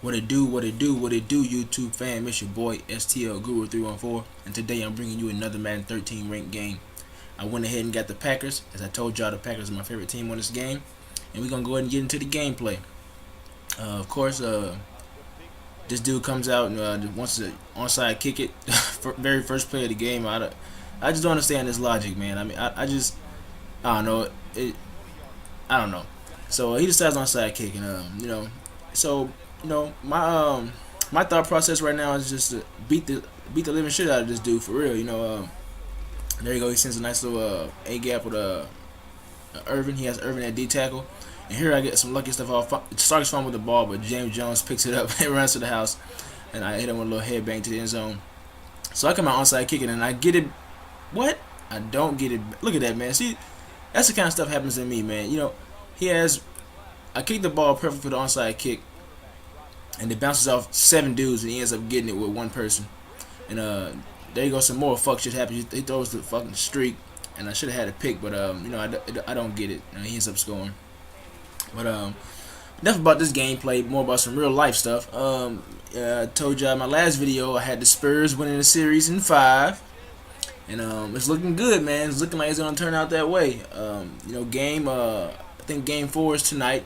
What it do, what it do, what it do, YouTube fam? It's your boy STLGuRu314, and today I'm bringing you another Madden 13 ranked game. I went ahead and got the Packers. As I told y'all, the Packers are my favorite team on this game, and we're gonna go ahead and get into the gameplay. Of course, this dude comes out and wants to onside kick it, very first play of the game. I just don't understand this logic, man. I mean, I don't know. I don't know. So he decides onside kick, and so my thought process right now is just to beat the living shit out of this dude for real. There you go. He sends a nice little A gap with Irvin. He has Irvin at D tackle, and here I get some lucky stuff off. Starks fun with the ball, but James Jones picks it up and runs to the house, and I hit him with a little headbang to the end zone. So I come out onside kicking, and I get it. What? I don't get it. Look at that, man. See, that's the kind of stuff happens to me, man. I kick the ball perfect for the onside kick, and it bounces off 7 dudes, and he ends up getting it with 1 person. And there you go, some more fuck shit happens. He throws the fucking streak, and I should have had a pick, but I don't get it. He ends up scoring. But enough about this gameplay. More about some real life stuff. I told y'all in my last video I had the Spurs winning the series in 5. And it's looking good, man. It's looking like it's gonna turn out that way. I think game 4 is tonight.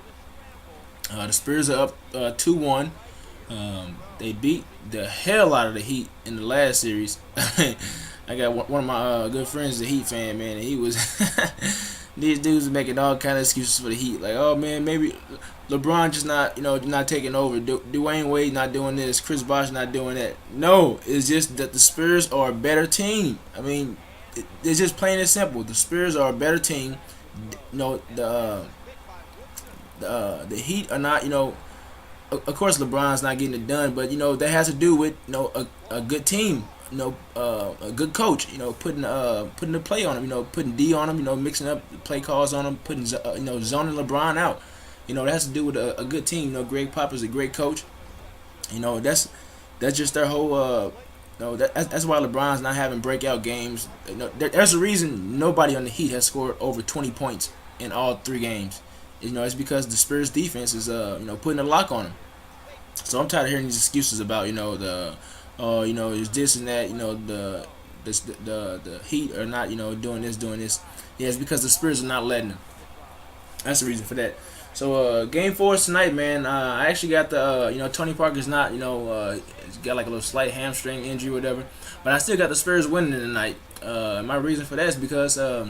The Spurs are up 2-1. They beat the hell out of the Heat in the last series. I got one of my good friends, a Heat fan, man. And he was these dudes are making all kind of excuses for the Heat, like, oh man, maybe LeBron just not taking over. Dwayne Wade not doing this. Chris Bosh not doing that. No, it's just that the Spurs are a better team. I mean, it's just plain and simple. The Spurs are a better team. The Heat are not. Of course, LeBron's not getting it done, but that has to do with a good team. A good coach. Putting the play on him. Putting D on him. Mixing up play calls on him. Putting zoning LeBron out. That has to do with a good team. Greg Popov's a great coach. That's just their whole. That's why LeBron's not having breakout games. There's a reason nobody on the Heat has scored over 20 points in all 3 games. It's because the Spurs defense is putting a lock on them. So I'm tired of hearing these excuses about it's this and that. The Heat are not doing this. Yeah, it's because the Spurs are not letting them. That's the reason for that. So game 4 is tonight, man. I actually got the Tony Parker's not he's got like a little slight hamstring injury or whatever, but I still got the Spurs winning tonight. My reason for that is because I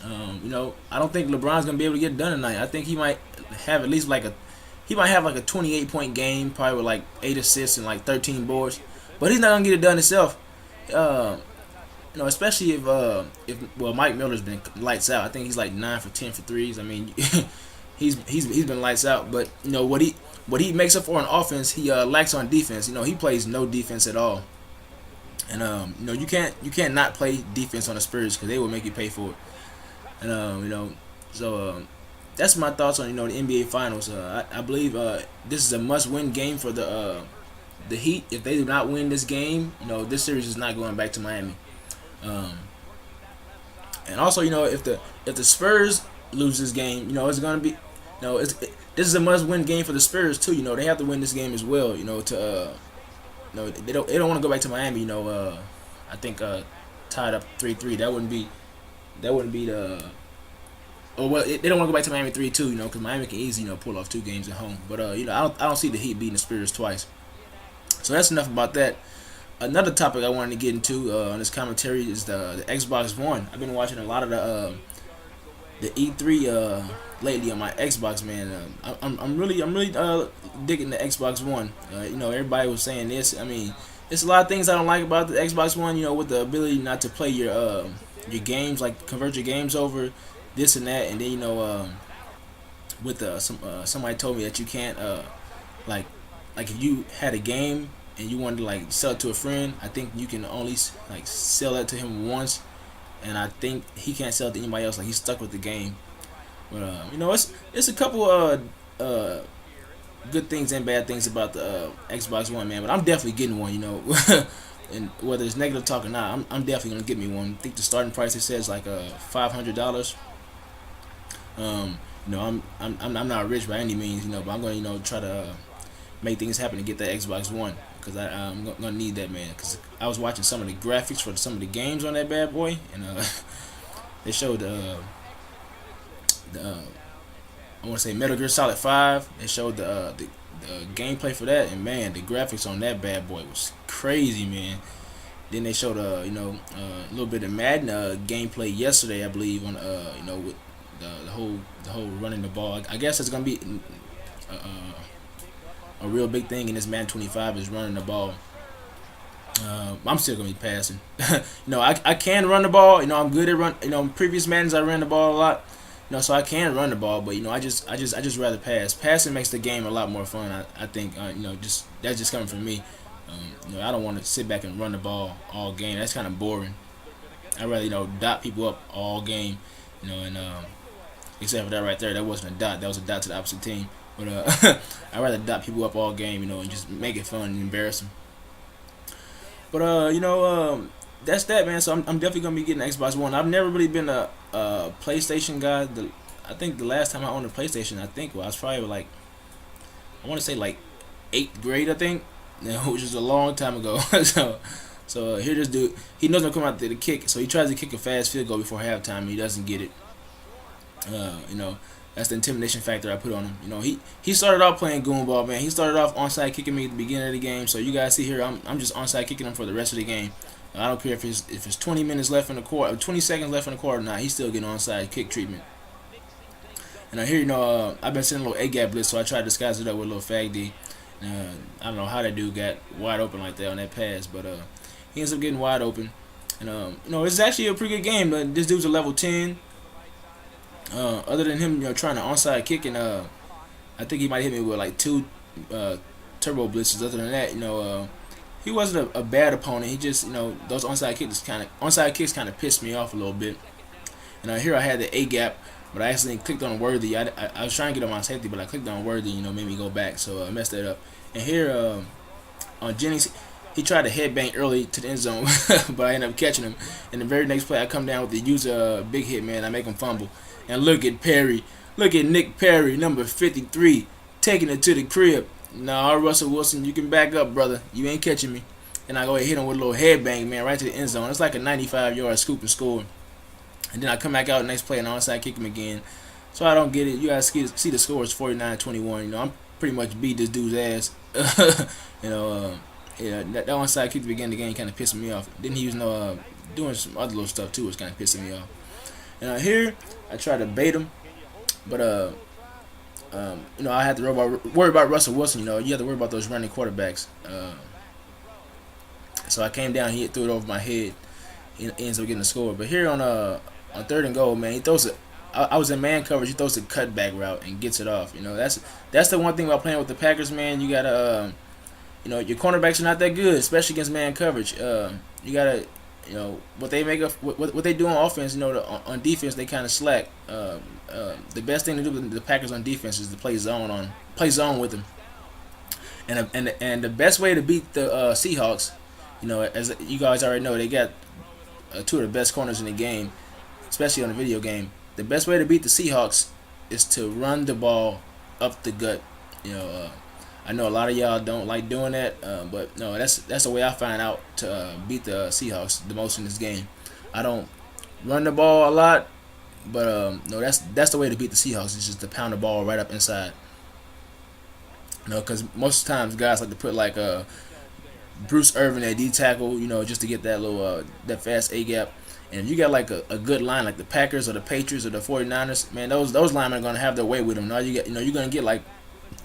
don't think LeBron's gonna be able to get it done tonight. I think he might have at least like a 28-point game, probably with like 8 assists and like 13 boards, but he's not gonna get it done himself. Especially if Mike Miller's been lights out. I think he's like 9 for 10 for threes. I mean, he's been lights out. But what he makes up for on offense, he lacks on defense. He plays no defense at all. And you can't not play defense on the Spurs because they will make you pay for it. And so that's my thoughts on the NBA Finals. I believe this is a must-win game for the Heat. If they do not win this game, this series is not going back to Miami. And also, if the Spurs lose this game, it's gonna be, this is a must-win game for the Spurs too. They have to win this game as well. To they don't want to go back to Miami. I think tied up 3-3. That wouldn't be the. Oh well, they don't want to go back to Miami 3-2. Because Miami can easily pull off 2 games at home. But I don't see the Heat beating the Spurs twice. So that's enough about that. Another topic I wanted to get into on this commentary is the Xbox One. I've been watching a lot of the E3 lately on my Xbox, man. I'm really digging the Xbox One. Everybody was saying this. I mean, it's a lot of things I don't like about the Xbox One. With the ability not to play your games, like convert your games over, this and that, and then with somebody told me that you can't like if you had a game and you wanted to like sell it to a friend, I think you can only like sell that to him once, and I think he can't sell it to anybody else. Like he's stuck with the game. But it's a couple good things and bad things about the Xbox One, man. But I'm definitely getting one. And whether it's negative talk or not, I'm definitely gonna get me one. I think the starting price it says like $500. I'm not rich by any means, but I'm gonna try to make things happen to get that Xbox One, because I'm gonna need that, man. Because I was watching some of the graphics for some of the games on that bad boy, and they showed the I want to say Metal Gear Solid 5. They showed the gameplay for that, and man, the graphics on that bad boy was crazy, man. Then they showed a little bit of Madden gameplay yesterday, I believe, on with the whole running the ball. I guess it's gonna be a real big thing in this Madden 25 is running the ball. I'm still gonna be passing. I can run the ball. I'm good at run. In previous Maddens I ran the ball a lot. So I can run the ball, but I just rather pass. Passing makes the game a lot more fun. I think that's just coming from me. I don't want to sit back and run the ball all game. That's kind of boring. I'd rather dot people up all game. And except for that right there, that wasn't a dot. That was a dot to the opposite team. But I'd rather dot people up all game. And just make it fun and embarrass them. But that's that, man. So I'm definitely gonna be getting an Xbox One. I've never really been a PlayStation guy. I think the last time I owned a PlayStation, I was probably like, I want to say like 8th grade, I think, which is a long time ago. so here this dude, he knows I'm coming out there to kick, so he tries to kick a fast field goal before halftime, and he doesn't get it. That's the intimidation factor I put on him. He started off playing goonball, man. He started off onside kicking me at the beginning of the game. So you guys see here, I'm just onside kicking him for the rest of the game. I don't care if it's 20 minutes left in the quarter, or 20 seconds left in the quarter or not. He's still getting onside kick treatment. And I hear, I've been sending a little A-gap blitz, so I tried to disguise it up with a little fag D. I don't know how that dude got wide open like that on that pass, but he ends up getting wide open. And it's actually a pretty good game. This dude's a level 10. Other than him, trying to onside kick, and I think he might hit me with like 2 turbo blitzes. Other than that, he wasn't a bad opponent. He just, those onside kicks kind of pissed me off a little bit. And here I had the A gap, but I accidentally clicked on Worthy. I was trying to get on my safety, but I clicked on Worthy. Made me go back, so I messed that up. And here on Jennings, he tried to headbang early to the end zone, but I ended up catching him. And the very next play, I come down with the user big hit, man. I make him fumble. And look at Perry. Look at Nick Perry, number 53, taking it to the crib. Nah, Russell Wilson, you can back up, brother. You ain't catching me. And I go ahead and hit him with a little headbang, man, right to the end zone. It's like a 95-yard scoop and score. And then I come back out the next play and onside kick him again. So I don't get it. You guys see the score is 49-21. I'm pretty much beat this dude's ass. That onside kick to begin the game kind of pissed me off. Then he was doing some other little stuff too, was kind of pissing me off. And here I try to bait him, but I had to worry about Russell Wilson. You have to worry about those running quarterbacks. So I came down, he threw it over my head. He ends up getting the score. But here on 3rd and goal, man, he throws it. I was in man coverage. He throws a cutback route and gets it off. That's the one thing about playing with the Packers, man. You gotta, your cornerbacks are not that good, especially against man coverage. You gotta. What they make up, what they do on offense, on defense they kind of slack. The best thing to do with the Packers on defense is to play zone with them. And the best way to beat the Seahawks, as you guys already know, they got 2 of the best corners in the game, especially on the video game. The best way to beat the Seahawks is to run the ball up the gut. I know a lot of y'all don't like doing that, but no, that's the way I find out to beat the Seahawks the most in this game. I don't run the ball a lot, but no, that's the way to beat the Seahawks. Is just to pound the ball right up inside. Because most times guys like to put like Bruce Irvin at D tackle, just to get that little that fast A gap. And if you got like a good line like the Packers or the Patriots or the 49ers, man, those linemen are gonna have their way with them. Now you're gonna get like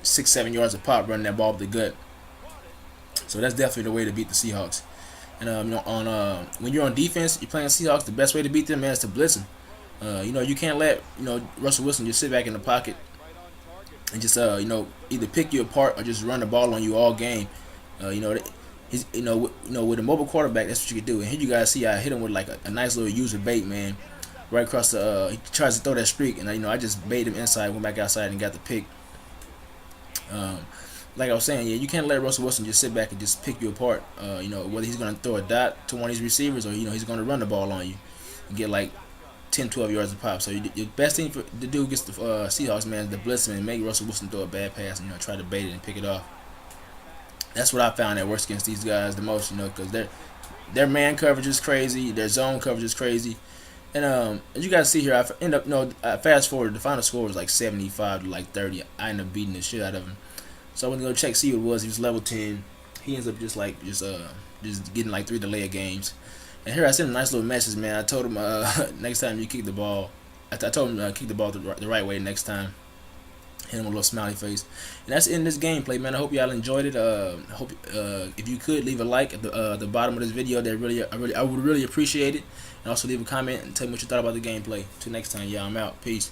6-7 yards of pop running that ball up the gut. So that's definitely the way to beat the Seahawks. And when you're on defense, you're playing Seahawks. The best way to beat them, man, is to blitz them. You can't let Russell Wilson just sit back in the pocket and just either pick you apart or just run the ball on you all game. He's with a mobile quarterback, that's what you can do. And here you guys see I hit him with like a nice little user bait, man, right across the. He tries to throw that streak, and I just baited him inside, went back outside, and got the pick. Like I was saying, you can't let Russell Wilson just sit back and just pick you apart. Whether he's going to throw a dot to one of these receivers or he's going to run the ball on you and get like 10-12 yards of pop. So your best thing to do against the Seahawks, man, is to blitz him and make Russell Wilson throw a bad pass and try to bait it and pick it off. That's what I found that works against these guys the most, you know, because their man coverage is crazy, their zone coverage is crazy, and as you guys see here, I end up fast forward. The final score was like 75 to like 30. I ended up beating the shit out of him. So I went to go check see what it was. He was level 10. He ends up just getting like 3 delay games. And here I sent him a nice little message, man. I told him next time you kick the ball, I told him kick the ball the right way next time. Hit him with a little smiley face. And that's in this gameplay, man. I hope y'all enjoyed it. I hope if you could leave a like at the bottom of this video, I would really appreciate it. And also leave a comment and tell me what you thought about the gameplay. Till next time, y'all. I'm out. Peace.